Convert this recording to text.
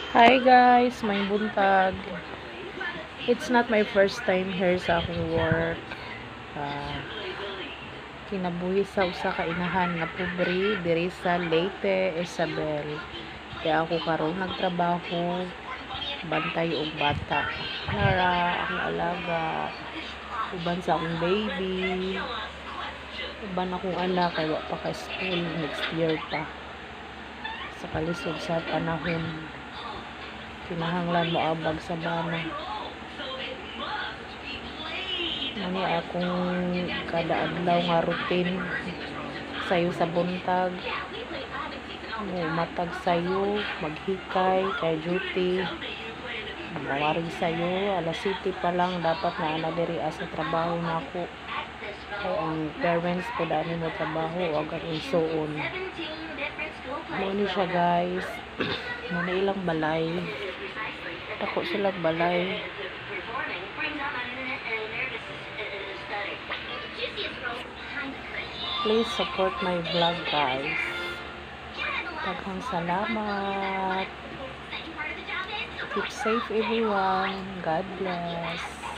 Hi guys, may buntag. It's not my first time here sa akong work. Ah, Kinabuhi sa usa ka inahan nga pobre diri sa Leyte, Isabel. Kaya ako karon nagtrabaho bantay og bata. Nara ang alaga uban sa akong baby. Uban akong anak kay wa pa ka school next year pa. Sa kalisod sa panahon kinahanglan mo abag sa bana. Mani akong kada adlaw nga routine sayo sa buntag. Matag sayo, maghikay, kay duty. Mawarig sayo, alas 7 pa lang dapat na ana diri sa trabaho na ako. Kay ang parents ko dami mo trabaho o ang insuon. Muni siya guys. Muna ilang balay. Tako sila balay. Please support my vlog guys. Daghang salamat. Keep safe everyone. God bless.